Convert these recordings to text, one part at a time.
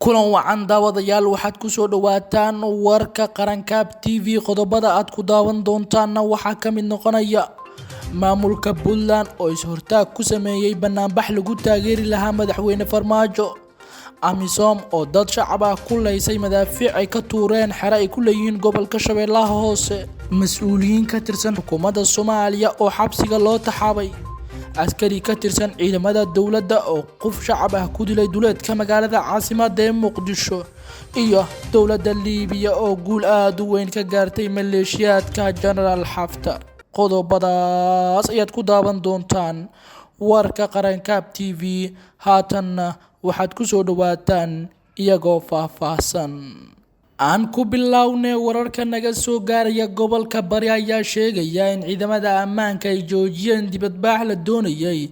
kulan wacan daawadayaal waxaad ku soo dhawaataan warka Qarankaab TV qodobada aad ku daawan doontaan waxa ka mid noqonaya maamulka Puntland oo is-hortaag ku sameeyay banaanbax lagu taageeri lahaa madaxweyne Farmaajo Amisom oo dad shacab ah ku leysay madaafiic ay ka tuureen xero ay ku leeyihiin gobolka Shabeellaha Hoose mas'uuliyiin ka tirsan Xukuumada Soomaaliya oo xabsiga loo taxaabay askari ka tirsan ciidamada dawladda oo qof shacab ah ku dilay duleedka magaalada caasimadda Muqdisho iyo dawladda Liibiya oo guul aad u weyn ka gaartay maleeshiyaadka General Xaftar qodobadaas ayaad ku daawan doontaan warka Qarankaab TV haatan waxaad ku soo dhawaataan iyagoo faahfaahsan aan ku bilownay wararka naga soo gaaraya gobolka Bari ayaa sheegaya in ciidamada ammaanka ay joojiyeen dibadbax la doonayay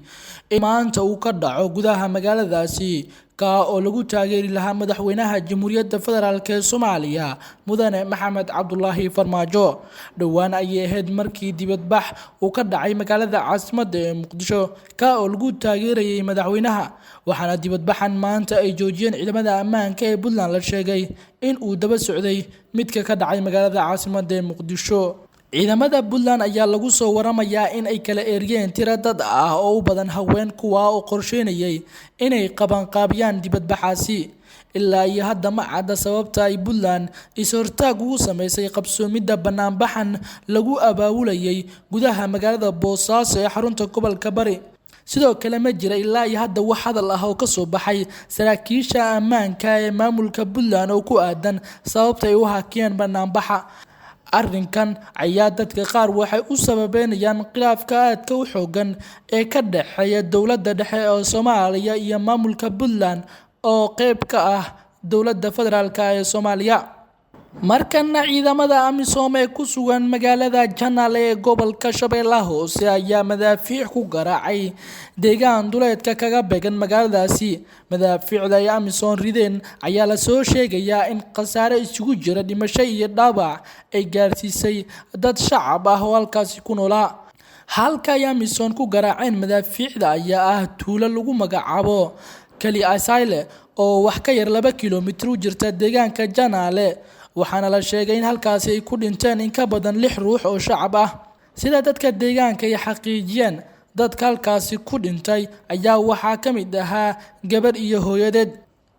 in maanta uu ka dhaco gudaha magaaladaasi ka oo lagu taageeri lahaa madaxweynaha Jamhuuriyadda Federaalk ee Soomaaliya mudane Maxamed Cabdullaahi Farmaajo dhawaan ayay ahayd markii dibadbax uu ka dhacay magaalada caasimadda ee Muqdisho ka oo lagu taageerayay madaxweynaha waxaana dibadbaxan maanta ay joojiyeen ciidamada ammaanka ee Puntland la sheegay in uu daba socday midka ka dhacay magaalada caasimadda ee Muqdisho ciidamada Puntland ayaa lagu soo waramayaa in ay kala eeriyeen tiro dad ah oo u badan haween kuwa oo qorsheynayay inay qabanqaabiyaan dibadbaxaasi ilaa iyo hadda ma cadda sababta ay Puntland is-hortaag ugu sameysay qabsoomidda banaanbaxan lagu abaabulayay gudaha magaalada Boosaaso ee xarunta gobolka Bari sidoo kale ma jira ilaa iyo hadda wax hadal ah oo ka soo baxay saraakiisha ammaanka ee maamulka Puntland oo ku aadan sababta ay u hakiyeen banaanbaxa arrinkan ayaa dadka qaar waxay u sababeynayaan khilaafka aadka u xoogan ee ka dhaxeeya dawladda dhexe ee Soomaaliya iyo maamulka Puntland oo qayb ka ah dawladda federaalk ee Soomaaliya markana ciidamada Amisom ee ku sugan magaalada Janaale ee gobolka Shabeellaha Hoose ayaa madaafiic ku garaacay deegaan duleedka kaga beegan magaaladaasi madaafiicda ay Amisom rideen ayaa la soo sheegayaa in khasaare isugu jira dhimasho iyo dhaawac ay gaarsiisay dad shacab ah oo halkaasi ku noolaa halka ay Amisom ku garaaceen madaafiicda ayaa ah tuulo lagu magacaabo QARAN oo wax ka yar 2 kiiloomitir u jirta deegaanka Janaale waxaana la sheegay in halkaasi ay ku dhinteen in ka badan 6 ruux oo shacab ah sida dadka deegaanka ay xaqiijiyeen dadka halkaasi ku dhintay ayaa waxaa ka mid ahaa gabar iyo hooyadeed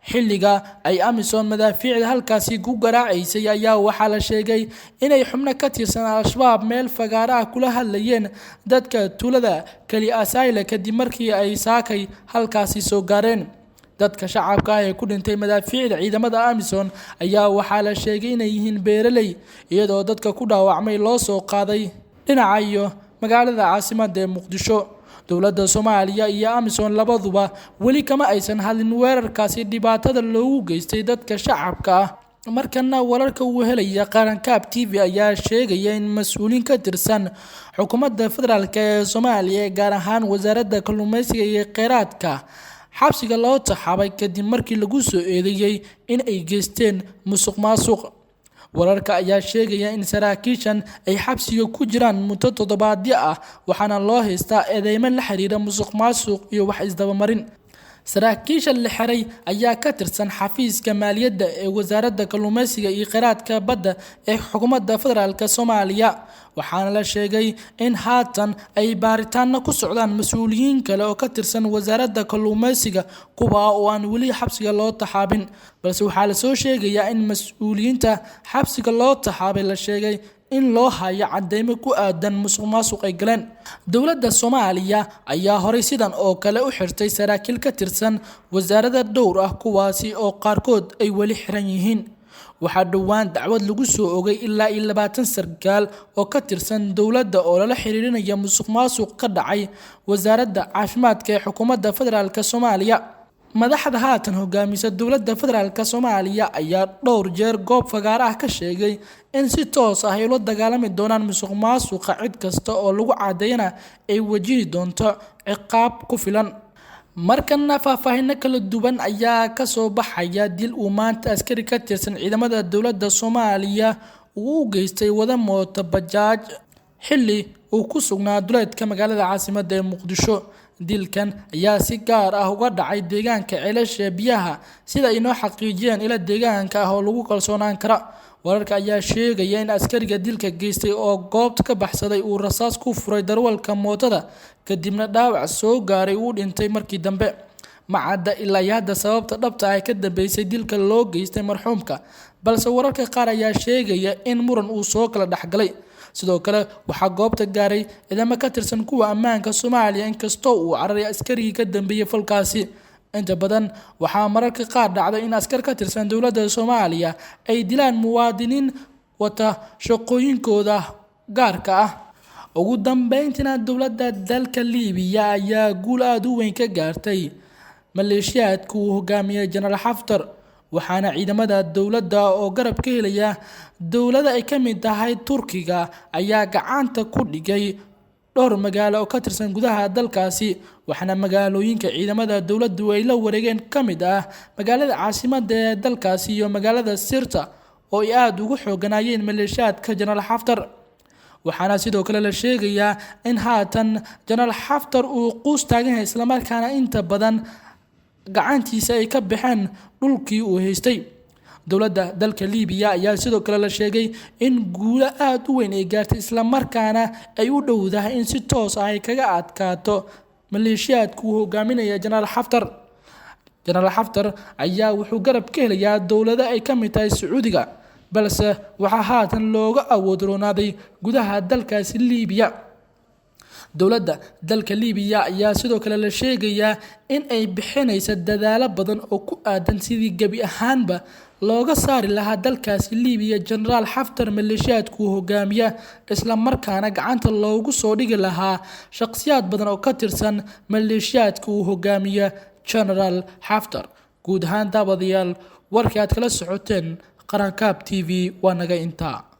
xilliga ay Amisom madaafiicda halkaasi ku garaacaysay ayaa waxaa la sheegay inay xubno ka tirsan al-shabaab meel fagaara ah kula hadlayeen dadka tuulada QARAN kadib markii ay saakay halkaasi soo gaareen dadka shacabka ah ee ku dhintay madaafiicda ciidamada Amisom ayaa waxaa la sheegay inay yihiin beeraley iyadoo dadka ku dhaawacmay loo soo qaaday dhinaca iyo magaalada caasimadda ee Muqdisho dawladda Soomaaliya iyo Amisom labaduba weli kama aysan hadlin weerarkaasi dhibaatada loogu geystay dadka shacabka ah markana wararka uu helaya Qarankaab TV ayaa sheegaya in mas'uuliin ka tirsan Xukuumada Federaalk ee Soomaaliya gaar ahaan wasaaradda kalluumaysiga iyo kheyraadka xabsiga loo taxaabay kadib markii lagu soo eedeeyay in ay geysteen musuqmaasuq wararka ayaa sheegaya in saraakiishan ay xabsiga ku jiraan muddo toddobaadyo ah waxaana loo haystaa eedeymo la xiriira musuqmaasuq iyo wax isdabamarin saraakiisha la xiray ayaa ka tirsan xafiiska maaliyadda ee wasaaradda kalluumaysiga iyo kheyraadka badda ee Xukuumadda Federaalk Soomaaliya waxaana la sheegay in haatan ay baaritaano ku socdaan mas'uuliyiin kale oo ka tirsan wasaaradda kalluumaysiga kuwa oo aan weli xabsiga loo taxaabin balse waxaa la soo sheegayaa in mas'uuliyiinta xabsiga loo taxaabay la sheegay in loo hayo cadeymo ku aadan musuqmaasuq ay galeen dawladda Soomaaliya ayaa horay sidan oo kale u xirtay saraakiil ka tirsan wasaaradda dhowr ah kuwaasi oo qaarkood ay weli xiran yihiin waxaa dhawaan dacwad lagu soo ogay ilaa 20 sarkaal oo ka tirsan dawladda oo la xiriirinaya musuqmaasuq ka dhacay wasaaradda caafimaadka ee Xukuumadda Federaalk Soomaaliya madaxda haatan hogaamisa dawladda federaalk Soomaaliya ayaa dhowr jeer goob fagaar ah ka sheegay in si toos ah ay la dagaalami doonaan musuqmaasuqa cid kasta oo lagu cadeeyana ay wajihi doonto ciqaab ku filan markana faahfaahin kala duwan ayaa ka soo baxaya dil uu maanta askari ka tirsan ciidamada dawladda Soomaaliya uu u geystay wada mooto bajaaj xilli uu ku sugnaa duleedka magaalada caasimadda ee Muqdisho dilkan ayaa si gaar ah uga dhacay deegaanka ceelasha biyaha sida ay noo xaqiijiyeen ila deegaanka ah oo lagu kalsoonaan kara. wararka ayaa sheegaya in askariga dilka geystay oo goobta ka baxsaday uu rasaas ku furay darwalka mootada kadibna dhaawac soo gaaray uu dhintay markii dambe. macadda ilaa hadda sababta dhabta ah ka dambeysay dilka loo geystay marxuumka, balse wararka qaar ayaa sheegaya in muran uu soo kala dhaxgalay. sidoo kale waxaa goobta gaaray ciidamo ka tirsan kuwa ammaanka Soomaaliya inkastoo uu cararay askarigii ka dambeeyay falkaasi. inta badan waxaa mararka qaar dhacday in askar ka tirsan dowladda Soomaaliya ay dilaan muwaadiniin wata shaqooyinkooda gaarka ah. ugu dambeyntiina dowladda dalka Liibiya ayaa guul aad u weyn ka gaartay maleeshiyaadka uu hogaamiyay General Haftar, waxaana ciidamada dowladda oo garab ka helaya dowladda ay ka mid tahay Turkiga ayaa gacanta ku dhigay dhowr magaalo oo ka tirsan gudaha dalkaasi, waxaana magaalooyinka ciidamada dowladdu ay la wareegeen ka mid ah magaalada caasimadda ee dalkaasi iyo magaalada Sirta oo ay aad ugu xooganayeen maleeshiyaadka General Haftar. waxaana sidoo kale la sheegayaa in haatan General Haftar uu quus taagan yahay isla markaana inta badan gacantiisa ay ka baxeen dhulkii uu haystay. dowladda dalka Liibiya ayaa sidoo kale la sheegay in guulo aad u weyn ay gaartay isla markaana ay u dhowdahay in si toos ah ay kaga adkaato maleeshiyaadka uu hogaaminaya General Haftar. General Haftar ayaa wuxuu garab ka helayaa dowladda ay ka mid tahay Sacuudiga, balse waxaa haatan looga awood roonaaday gudaha dalkaasi Liibiya. dowladda dalka Liibiya ayaa sidoo kale la sheegayaa in ay bixinayso dadaalo badan oo ku aadan sidii gabi ahaanba looga saari lahaa dalkaasi Liibiya General Haftar maleeshiyaadku hogaamiya, isla markaana gacanta loogu soo dhigi lahaa shakhsiyaad badan oo ka tirsan maleeshiyaadka uu hogaamiya General Haftar. guud ahaan daawadayaal warkii aad kala socoteen Qarankaab TV waa naga intaa.